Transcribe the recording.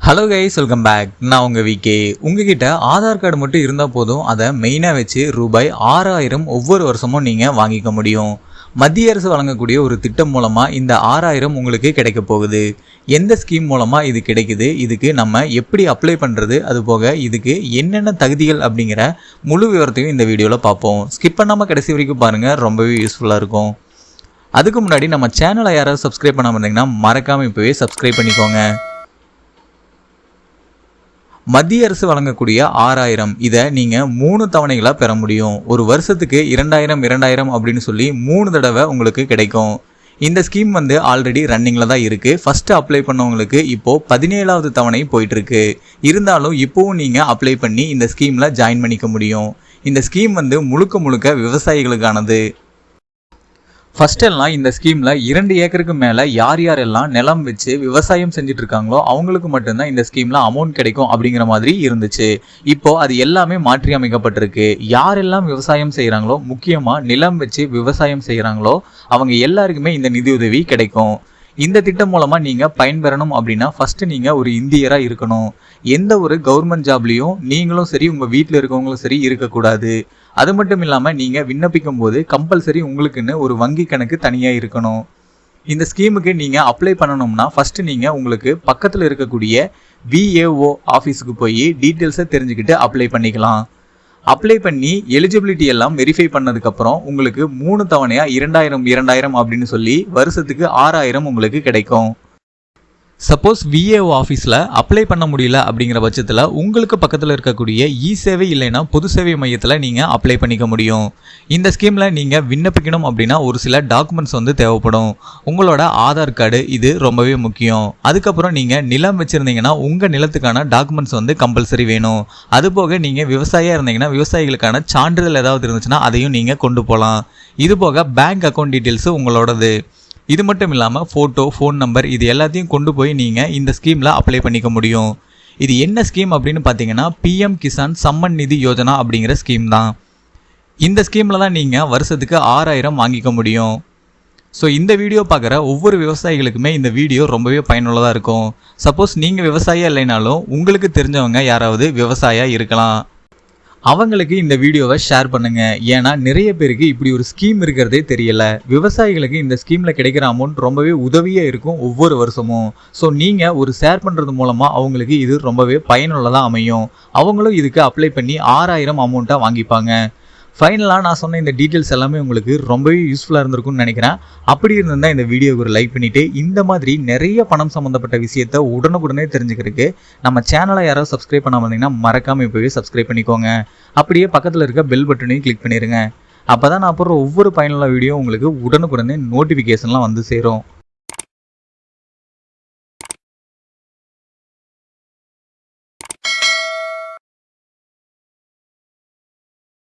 Hello guys, welcome back. நான் உங்கள் VK. உங்ககிட்ட ஆதார் கார்டு மட்டும் இருந்தால் போதும், அதை மெயினாக வச்சு ரூபாய் 6000 ஒவ்வொரு வருஷமும் நீங்கள் வாங்கிக்க முடியும். மத்திய அரசு வழங்கக்கூடிய ஒரு திட்டம் மூலமாக இந்த 6000 உங்களுக்கு கிடைக்க போகுது. எந்த ஸ்கீம் மூலமாக இது கிடைக்குது, இதுக்கு நம்ம எப்படி அப்ளை பண்ணுறது, அதுபோக இதுக்கு என்னென்ன தகுதிகள் அப்படிங்கிற முழு விவரத்தையும் இந்த வீடியோவில் பார்ப்போம். ஸ்கிப் பண்ணாமல் கடைசி வரைக்கும் பாருங்கள், ரொம்பவே யூஸ்ஃபுல்லாக இருக்கும். அதுக்கு முன்னாடி நம்ம சேனலை யாராவது சப்ஸ்கிரைப் பண்ணாமல் இருந்தீங்கன்னா மறக்காமல் இப்போவே சப்ஸ்கிரைப் பண்ணிக்கோங்க. மத்திய அரசு வழங்கக்கூடிய 6000 இதை நீங்கள் 3 தவணைகளாக பெற முடியும். ஒரு வருஷத்துக்கு 2000 அப்படின்னு சொல்லி 3 தடவை உங்களுக்கு கிடைக்கும். இந்த ஸ்கீம் ஆல்ரெடி ரன்னிங்கில் தான் இருக்குது. ஃபஸ்ட்டு அப்ளை பண்ணவங்களுக்கு இப்போது 17வது தவணை போயிட்டுருக்கு. இருந்தாலும் இப்போவும் நீங்கள் அப்ளை பண்ணி இந்த ஸ்கீமில் ஜாயின் பண்ணிக்க முடியும். இந்த ஸ்கீம் முழுக்க விவசாயிகளுக்கானது. ஃபஸ்ட்டெல்லாம் இந்த ஸ்கீமில் 2 ஏக்கருக்கு மேலே யாரெல்லாம் நிலம் வச்சு விவசாயம் செஞ்சுட்டு இருக்காங்களோ அவங்களுக்கு மட்டும்தான் இந்த ஸ்கீமில் அமௌண்ட் கிடைக்கும் அப்படிங்கிற மாதிரி இருந்துச்சு. இப்போ அது எல்லாமே மாற்றி அமைக்கப்பட்டிருக்கு. யாரெல்லாம் விவசாயம் செய்கிறாங்களோ, முக்கியமாக நிலம் வச்சு விவசாயம் செய்கிறாங்களோ அவங்க எல்லாருக்குமே இந்த நிதியுதவி கிடைக்கும். இந்த திட்டம் மூலமாக நீங்கள் பயன்பெறணும் அப்படின்னா ஃபஸ்ட்டு நீங்கள் ஒரு இந்தியராக இருக்கணும். எந்த ஒரு கவர்மெண்ட் ஜாப்லேயும் நீங்களும் சரி உங்கள் வீட்டில் இருக்கவங்களும் சரி இருக்கக்கூடாது. அது மட்டும் இல்லாமல் நீங்கள் விண்ணப்பிக்கும் போது கம்பல்சரி உங்களுக்குன்னு ஒரு வங்கி கணக்கு தனியாக இருக்கணும். இந்த ஸ்கீமுக்கு நீங்கள் அப்ளை பண்ணணும்னா ஃபஸ்ட்டு நீங்கள் உங்களுக்கு பக்கத்தில் இருக்கக்கூடிய விஏஓ ஆஃபீஸுக்கு போய் டீட்டெயில்ஸை தெரிஞ்சுக்கிட்டு அப்ளை பண்ணிக்கலாம். அப்ளை பண்ணி எலிஜிபிலிட்டி எல்லாம் வெரிஃபை பண்ணதுக்கப்புறம் உங்களுக்கு 3 தவணையாக 2000 அப்படின்னு சொல்லி வருஷத்துக்கு 6000 உங்களுக்கு கிடைக்கும். சப்போஸ் விஏஓ ஆஃபீஸில் அப்ளை பண்ண முடியல அப்படிங்கிற பட்சத்தில் உங்களுக்கு பக்கத்தில் இருக்கக்கூடிய இ-சேவை இல்லைன்னா பொது சேவை மையத்தில் நீங்கள் அப்ளை பண்ணிக்க முடியும். இந்த ஸ்கீமில் நீங்கள் விண்ணப்பிக்கணும் அப்படின்னா ஒரு சில டாக்குமெண்ட்ஸ் தேவைப்படும். உங்களோட ஆதார் கார்டு இது ரொம்பவே முக்கியம். அதுக்கப்புறம் நீங்கள் நிலம் வச்சுருந்தீங்கன்னா உங்கள் நிலத்துக்கான டாக்குமெண்ட்ஸ் கம்பல்சரி வேணும். அதுபோக நீங்கள் விவசாயியாக இருந்தீங்கன்னா விவசாயிகளுக்கான சான்றிதழ் ஏதாவது இருந்துச்சுன்னா அதையும் நீங்கள் கொண்டு போகலாம். இதுபோக பேங்க் அக்கௌண்ட் டீட்டெயில்ஸு உங்களோடது. இது மட்டும் இல்லாமல் ஃபோட்டோ, ஃபோன் நம்பர் இது எல்லாத்தையும் கொண்டு போய் நீங்கள் இந்த ஸ்கீமில் அப்ளை பண்ணிக்க முடியும். இது என்ன ஸ்கீம் அப்படின்னு பார்த்தீங்கன்னா பிஎம் கிசான் சம்மன் நிதி யோஜனா அப்படிங்கிற ஸ்கீம் தான். இந்த ஸ்கீமில் தான் நீங்கள் வருஷத்துக்கு 6000 வாங்கிக்க முடியும். ஸோ இந்த வீடியோ பார்க்குற ஒவ்வொரு விவசாயிகளுக்குமே இந்த வீடியோ ரொம்பவே பயனுள்ளதாக இருக்கும். சப்போஸ் நீங்கள் விவசாயியாக இல்லைனாலும் உங்களுக்கு தெரிஞ்சவங்க யாராவது விவசாயியாக இருக்கலாம். அவங்களுக்கு இந்த வீடியோவை ஷேர் பண்ணுங்க. ஏன்னா நிறைய பேருக்கு இப்படி ஒரு ஸ்கீம் இருக்கிறதே தெரியல. விவசாயிகளுக்கு இந்த ஸ்கீமில் கிடைக்கிற அமௌண்ட் ரொம்பவே உதவியாக இருக்கும் ஒவ்வொரு வருஷமும். ஸோ நீங்கள் ஒரு ஷேர் பண்ணுறது மூலமாக அவங்களுக்கு இது ரொம்பவே பயனுள்ளதாக அமையும். அவங்களும் இதுக்கு அப்ளை பண்ணி 6000 அமௌண்ட்டாக வாங்கிப்பாங்க. ஃபைனலாக நான் சொன்ன இந்த டீட்டெயில்ஸ் எல்லாமே உங்களுக்கு ரொம்பவே யூஸ்ஃபுல்லாக இருந்திருக்கும்னு நினைக்கிறேன். அப்படி இருந்தால் இந்த வீடியோக்கு ஒரு லைக் பண்ணிவிட்டு இந்த மாதிரி நிறைய பணம் சம்மந்தப்பட்ட விஷயத்தை உடனுக்குடனே தெரிஞ்சுக்கிறதுக்கு நம்ம சேனலை யாராவது சப்ஸ்கிரைப் பண்ணாமல் இருந்தீங்கன்னா மறக்காமல் இப்போவே சப்ஸ்கிரைப் பண்ணிக்கோங்க. அப்படியே பக்கத்தில் இருக்க பெல் பட்டனையும் கிளிக் பண்ணிடுங்க. அப்போ தான் நான் போடுற ஒவ்வொரு பயனுள்ள வீடியோ உங்களுக்கு உடனுக்குடனே நோட்டிஃபிகேஷன்லாம் சேரும்.